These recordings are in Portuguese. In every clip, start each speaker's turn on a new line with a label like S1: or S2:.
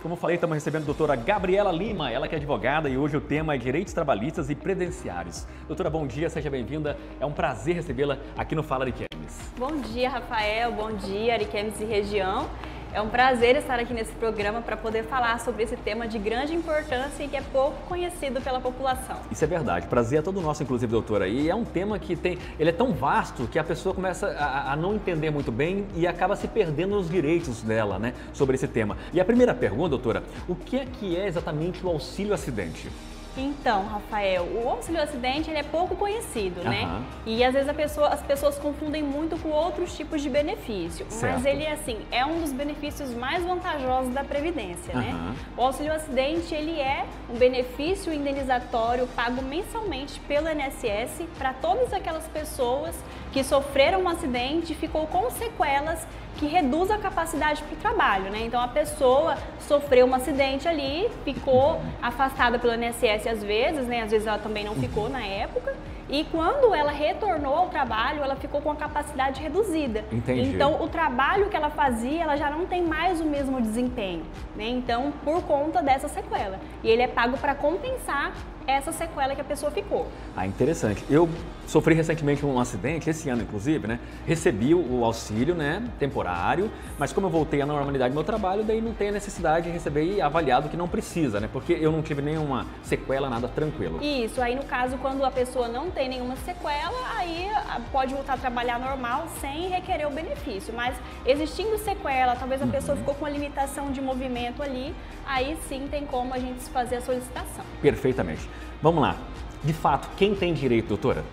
S1: Como eu falei, estamos recebendo a doutora Gabriela Lima, ela que é advogada e hoje o tema é direitos trabalhistas e previdenciários. Doutora, bom dia, seja bem-vinda. É um prazer recebê-la aqui no Fala Ariquemes.
S2: Bom dia, Rafael. Bom dia, Ariquemes e região. É um prazer estar aqui nesse programa para poder falar sobre esse tema de grande importância e que é pouco conhecido pela população.
S1: Isso é verdade, prazer é todo nosso, inclusive, doutora. E é um tema que ele é tão vasto que a pessoa começa a não entender muito bem e acaba se perdendo nos direitos dela, né, sobre esse tema. E a primeira pergunta, doutora, o que é exatamente o auxílio acidente?
S2: Então, Rafael, o auxílio acidente ele é pouco conhecido, né? E às vezes as pessoas confundem muito com outros tipos de benefício.
S1: Certo.
S2: Mas ele, assim, é um dos benefícios mais vantajosos da Previdência, né? O auxílio acidente, ele é um benefício indenizatório pago mensalmente pelo INSS para todas aquelas pessoas que sofreram um acidente e ficou com sequelas que reduz a capacidade para o trabalho, né? Então a pessoa sofreu um acidente ali, ficou afastada pelo INSS às vezes, né? Às vezes ela também não ficou na época. E quando ela retornou ao trabalho, ela ficou com a capacidade reduzida.
S1: Entendi.
S2: Então, o trabalho que ela fazia, ela já não tem mais o mesmo desempenho, né? Então, por conta dessa sequela. E ele é pago para compensar essa sequela que a pessoa ficou.
S1: Ah, interessante. Eu sofri recentemente um acidente, esse ano inclusive, né? Recebi o auxílio, né, temporário, mas como eu voltei à normalidade do meu trabalho, daí não tem a necessidade de receber avaliado que não precisa, né? Porque eu não tive nenhuma sequela, nada, tranquilo.
S2: Isso, aí no caso, quando a pessoa não tem nenhuma sequela, aí pode voltar a trabalhar normal sem requerer o benefício. Mas existindo sequela, talvez a pessoa ficou com uma limitação de movimento ali, aí sim tem como a gente fazer a solicitação.
S1: Perfeitamente. Vamos lá. De fato, quem tem direito, doutora?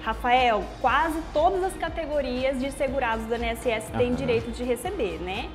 S2: Rafael, quase todas as categorias de segurados do INSS têm direito de receber, né?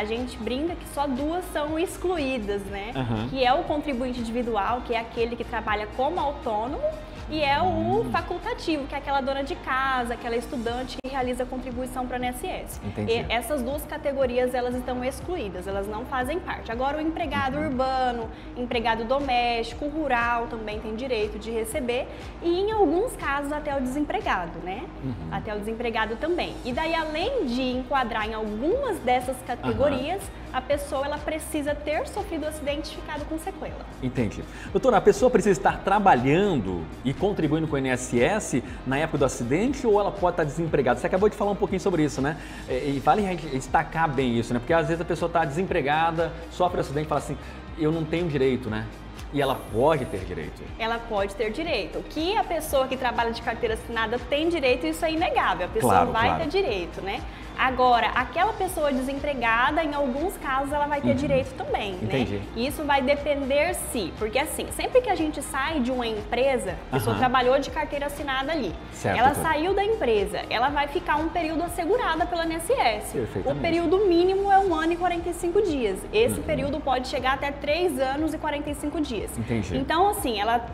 S2: A gente brinca que só duas são excluídas, né? Que é o contribuinte individual, que é aquele que trabalha como autônomo, e é o facultativo, que é aquela dona de casa, aquela estudante que realiza contribuição para o INSS.
S1: Entendi.
S2: E essas duas categorias, elas estão excluídas, elas não fazem parte. Agora, o empregado urbano, empregado doméstico, rural também tem direito de receber e, em alguns casos, até o desempregado, né? Até o desempregado também. E daí, além de enquadrar em algumas dessas categorias, a pessoa ela precisa ter sofrido acidente e ficado com sequela.
S1: Entendi. Doutora, a pessoa precisa estar trabalhando e contribuindo com o INSS na época do acidente ou ela pode estar desempregada? Você acabou de falar um pouquinho sobre isso, né? E vale a gente destacar bem isso, né? Porque às vezes a pessoa está desempregada, sofre acidente e fala assim, eu não tenho direito, né? E ela pode ter direito. Ela pode ter direito.
S2: O que a pessoa que trabalha de carteira assinada tem direito, isso é inegável. A pessoa vai ter direito, né? Agora, aquela pessoa desempregada, em alguns casos, ela vai ter direito também,
S1: Entendi.
S2: né? Isso vai depender porque assim, sempre que a gente sai de uma empresa, a pessoa trabalhou de carteira assinada ali,
S1: certo,
S2: ela saiu da empresa, ela vai ficar um período assegurada pela INSS. O período mínimo é 1 ano e 45 dias. Esse período pode chegar até 3 anos e 45 dias.
S1: Entendi.
S2: Então, assim, ela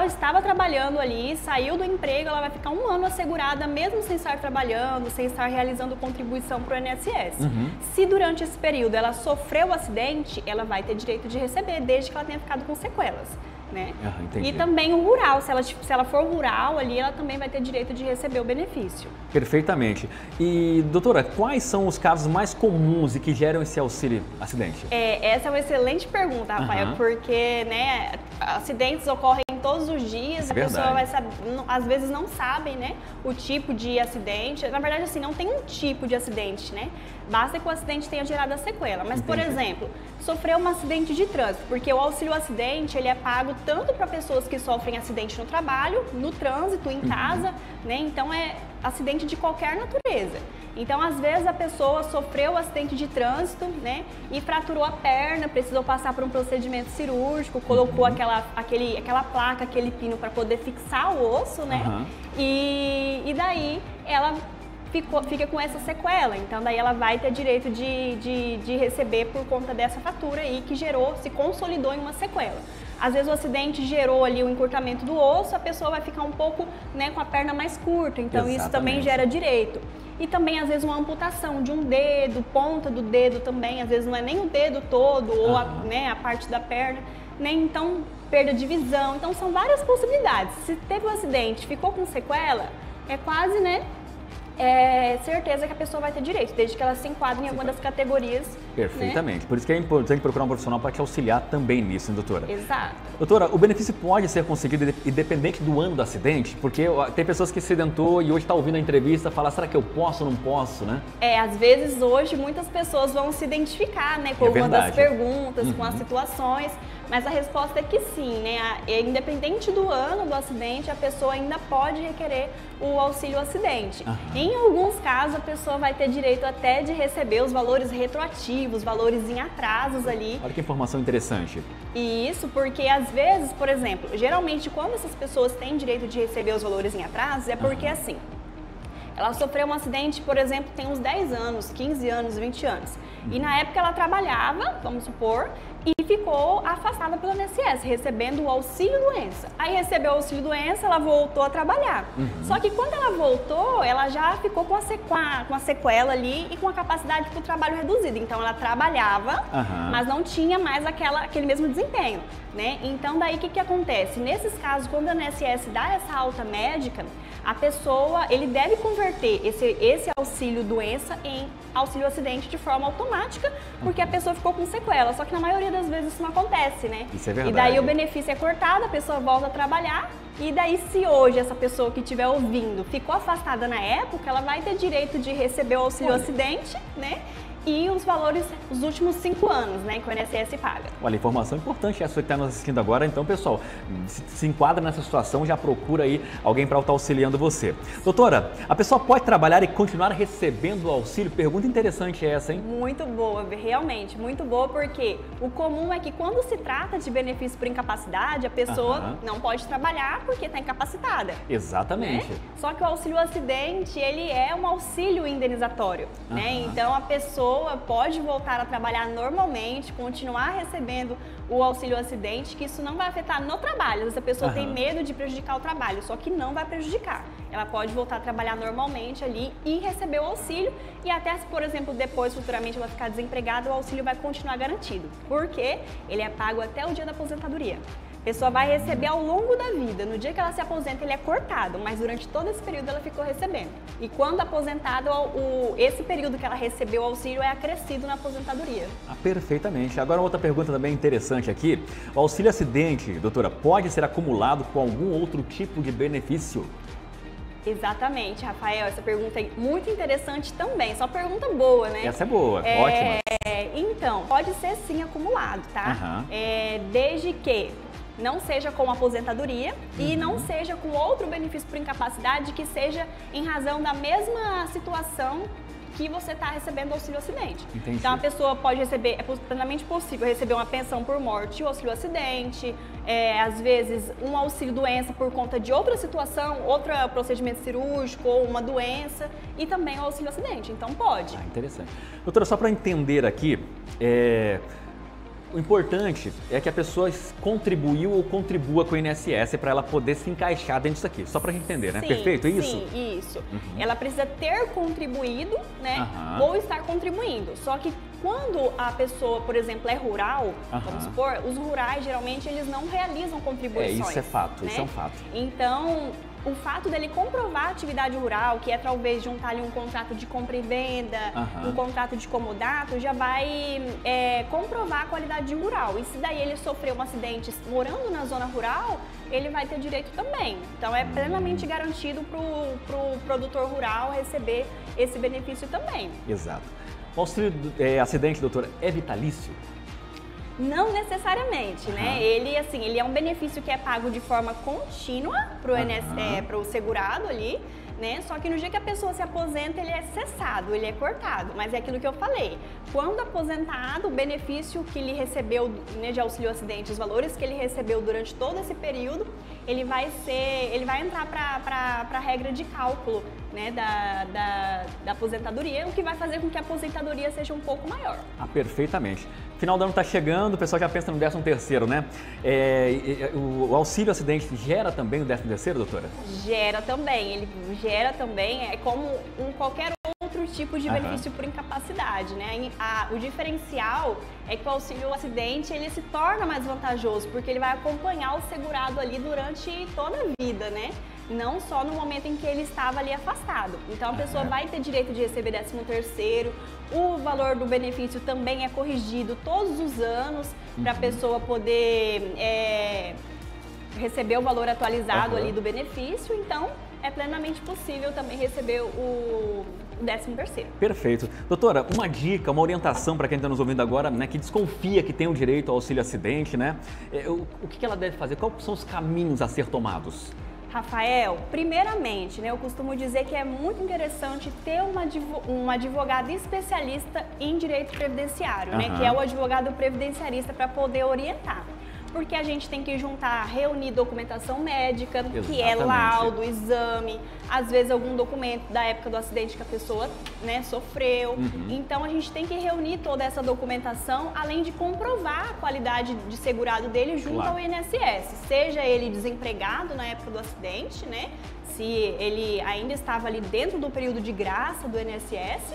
S2: estava trabalhando ali, saiu do emprego, ela vai ficar 1 ano assegurada, mesmo sem estar trabalhando, sem estar realizando contribuição para o INSS. Se durante esse período ela sofreu o acidente, ela vai ter direito de receber, desde que ela tenha ficado com sequelas, né? E também o rural, se ela for rural ali, ela também vai ter direito de receber o benefício.
S1: Perfeitamente. E, doutora, quais são os casos mais comuns e que geram esse auxílio acidente?
S2: Essa é uma excelente pergunta, Rafael, porque, né, acidentes ocorrem todos os dias, a pessoa vai saber, às vezes não sabem, né, o tipo de acidente. Na verdade, assim, não tem um tipo de acidente, né? Basta que o acidente tenha gerado a sequela. Mas, por exemplo, sofreu um acidente de trânsito, porque o auxílio acidente, ele é pago tanto para pessoas que sofrem acidente no trabalho, no trânsito, em casa, né? Então, é acidente de qualquer natureza. Então, às vezes, a pessoa sofreu um acidente de trânsito, né, e fraturou a perna, precisou passar por um procedimento cirúrgico, colocou aquela placa, aquele pino para poder fixar o osso, né, e daí ela fica com essa sequela. Então, daí ela vai ter direito de receber por conta dessa fratura aí que se consolidou em uma sequela. Às vezes o acidente gerou ali o encurtamento do osso, a pessoa vai ficar um pouco, né, com a perna mais curta, então isso também gera direito. E também, às vezes, uma amputação de um dedo, ponta do dedo também, às vezes não é nem o dedo todo ou a parte da perna, nem então perda de visão. Então, são várias possibilidades. Se teve um acidente, ficou com sequela, é quase, né, é certeza que a pessoa vai ter direito, desde que ela se enquadre em alguma das categorias.
S1: Perfeitamente.
S2: Né?
S1: Por isso que é importante procurar um profissional para te auxiliar também nisso, hein, doutora?
S2: Exato.
S1: Doutora, o benefício pode ser conseguido independente do ano do acidente? Porque tem pessoas que se acidentou e hoje está ouvindo a entrevista e fala, será que eu posso ou não posso, né?
S2: Às vezes hoje muitas pessoas vão se identificar, né, com alguma das perguntas, com as situações, mas a resposta é que sim, né? Independente do ano do acidente, a pessoa ainda pode requerer o auxílio acidente. Em alguns casos, a pessoa vai ter direito até de receber os valores retroativos, valores em atrasos ali.
S1: Olha que informação interessante.
S2: E isso porque, às vezes, por exemplo, geralmente quando essas pessoas têm direito de receber os valores em atrasos, é porque assim, ela sofreu um acidente, por exemplo, tem uns 10 anos, 15 anos, 20 anos. E na época ela trabalhava, vamos supor, e ficou afastada pelo INSS, recebendo o auxílio-doença. Aí recebeu o auxílio-doença, ela voltou a trabalhar. Só que quando ela voltou, ela já ficou com a sequela ali e com a capacidade para o trabalho reduzida. Então ela trabalhava, mas não tinha mais aquele mesmo desempenho, né? Então daí o que acontece? Nesses casos, quando a INSS dá essa alta médica, a pessoa, ele deve converter esse auxílio-doença em auxílio-acidente de forma automática, porque a pessoa ficou com sequela. Só que na maioria das vezes isso não acontece, né?
S1: Isso é verdade.
S2: E daí o benefício é cortado, a pessoa volta a trabalhar, e daí se hoje essa pessoa que estiver ouvindo ficou afastada na época, ela vai ter direito de receber o auxílio-acidente, né? E os valores dos últimos 5 anos, né, que o INSS paga.
S1: Olha, informação importante essa que está nos assistindo agora. Então, pessoal, se enquadra nessa situação, já procura aí alguém para estar auxiliando você. Doutora, a pessoa pode trabalhar e continuar recebendo o auxílio? Pergunta interessante essa, hein?
S2: Muito boa, realmente, muito boa, porque o comum é que quando se trata de benefício por incapacidade, a pessoa não pode trabalhar porque está incapacitada.
S1: Exatamente.
S2: Né? Só que o auxílio-acidente, ele é um auxílio indenizatório, né? Então, a pessoa pode voltar a trabalhar normalmente, continuar recebendo o auxílio-acidente, que isso não vai afetar no trabalho. Às vezes a pessoa tem medo de prejudicar o trabalho, só que não vai prejudicar. Ela pode voltar a trabalhar normalmente ali e receber o auxílio, e até se, por exemplo, depois, futuramente, ela ficar desempregada, o auxílio vai continuar garantido, porque ele é pago até o dia da aposentadoria. A pessoa vai receber ao longo da vida. No dia que ela se aposenta, ele é cortado, mas durante todo esse período ela ficou recebendo. E quando aposentado, esse período que ela recebeu o auxílio é acrescido na aposentadoria.
S1: Perfeitamente. Agora outra pergunta também interessante aqui. O auxílio acidente, doutora, pode ser acumulado com algum outro tipo de benefício?
S2: Exatamente, Rafael. Essa pergunta é muito interessante também. Só pergunta boa, né?
S1: Essa é boa, ótima.
S2: Então, pode ser sim acumulado, tá? Desde que não seja com aposentadoria e não seja com outro benefício por incapacidade que seja em razão da mesma situação que você está recebendo auxílio acidente.
S1: Entendi.
S2: Então a pessoa pode receber, é plenamente possível receber uma pensão por morte, o auxílio acidente, às vezes um auxílio doença por conta de outra situação, outro procedimento cirúrgico ou uma doença, e também o auxílio acidente. Então pode.
S1: Interessante. Doutora, só para entender aqui, o importante é que a pessoa contribuiu ou contribua com o INSS para ela poder se encaixar dentro disso aqui. Só para a gente entender, né?
S2: Sim,
S1: Perfeito, é isso?
S2: Sim, isso. Ela precisa ter contribuído, né? Ou estar contribuindo. Só que quando a pessoa, por exemplo, é rural, vamos supor, os rurais geralmente eles não realizam contribuições.
S1: Isso é fato,
S2: né?
S1: isso é um fato.
S2: Então, o fato dele comprovar a atividade rural, que é talvez juntar ali um contrato de compra e venda, um contrato de comodato, já vai comprovar a qualidade rural. E se daí ele sofreu um acidente morando na zona rural, ele vai ter direito também. Então é plenamente garantido para o produtor rural receber esse benefício também.
S1: Exato. O auxílio acidente, doutora, é vitalício?
S2: Não necessariamente, né? Ele é um benefício que é pago de forma contínua para o segurado ali, né? Só que no dia que a pessoa se aposenta, ele é cessado, ele é cortado. Mas é aquilo que eu falei. Quando aposentado, o benefício que ele recebeu, né, de auxílio acidente, os valores que ele recebeu durante todo esse período, ele vai entrar para a regra de cálculo, né, da aposentadoria, o que vai fazer com que a aposentadoria seja um pouco maior.
S1: Perfeitamente. Final do ano está chegando, o pessoal já pensa no 13º, né? O auxílio acidente gera também o 13º, doutora?
S2: Gera também, ele gera também, é como qualquer outro tipo de benefício por incapacidade, né? O diferencial é que o auxílio acidente ele se torna mais vantajoso, porque ele vai acompanhar o segurado ali durante toda a vida, né? não só no momento em que ele estava ali afastado. Então a pessoa vai ter direito de receber 13º, o valor do benefício também é corrigido todos os anos para a pessoa poder receber o valor atualizado ali do benefício, então é plenamente possível também receber o 13º.
S1: Perfeito. Doutora, uma dica, uma orientação para quem está nos ouvindo agora, né, que desconfia que tem o direito ao auxílio acidente, né? O que ela deve fazer? Quais são os caminhos a ser tomados?
S2: Rafael, primeiramente, né, eu costumo dizer que é muito interessante ter um advogado especialista em direito previdenciário, né, que é o advogado previdenciarista para poder orientar. Porque a gente tem que reunir documentação médica,
S1: Exatamente.
S2: Que é laudo, exame, às vezes algum documento da época do acidente que a pessoa, né, sofreu. Então a gente tem que reunir toda essa documentação, além de comprovar a qualidade de segurado dele junto ao INSS. Seja ele desempregado na época do acidente, né, se ele ainda estava ali dentro do período de graça do INSS,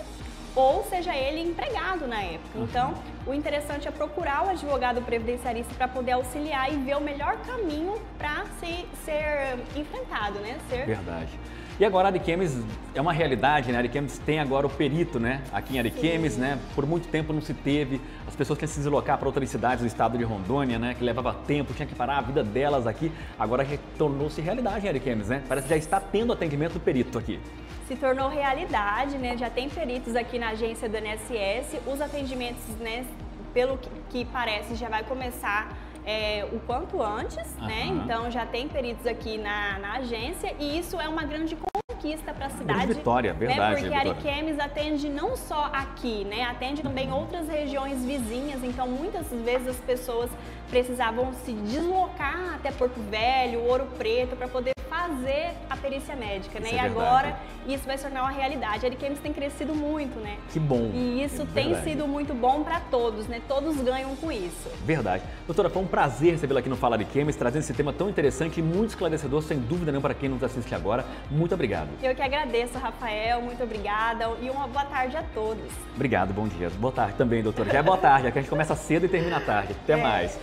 S2: ou seja ele empregado na época. Então, o interessante é procurar o advogado previdenciarista para poder auxiliar e ver o melhor caminho para ser enfrentado, né?
S1: Verdade. E agora a Ariquemes é uma realidade, né? A Ariquemes tem agora o perito, né? Aqui em Ariquemes, né? Por muito tempo não se teve. As pessoas tinham que se deslocar para outras cidades do estado de Rondônia, né? Que levava tempo, tinha que parar a vida delas aqui. Agora tornou-se realidade em Ariquemes, né? Parece que já está tendo atendimento do perito aqui.
S2: Se tornou realidade, né? Já tem peritos aqui na agência do INSS. Os atendimentos, né? Pelo que parece, já vai começar o quanto antes, né? Então já tem peritos aqui na agência e isso é uma grande conquista para a cidade.
S1: Grande vitória, verdade.
S2: Porque Ariquemes atende não só aqui, né? Atende também outras regiões vizinhas. Então muitas vezes as pessoas precisavam se deslocar até Porto Velho, Ouro Preto, para poder fazer a perícia médica, né? E agora isso vai se tornar uma realidade. A Ariquemes tem crescido muito, né?
S1: Que bom.
S2: E isso tem sido muito bom para todos, né? Todos ganham com isso.
S1: Verdade. Doutora, foi um prazer recebê-la aqui no Fala Ariquemes, trazendo esse tema tão interessante e muito esclarecedor, sem dúvida nenhuma, para quem nos assiste agora. Muito obrigado.
S2: Eu que agradeço, Rafael. Muito obrigada e uma boa tarde a todos.
S1: Obrigado, bom dia. Boa tarde também, doutora. Já é boa tarde, aqui a gente começa cedo e termina tarde. Até mais.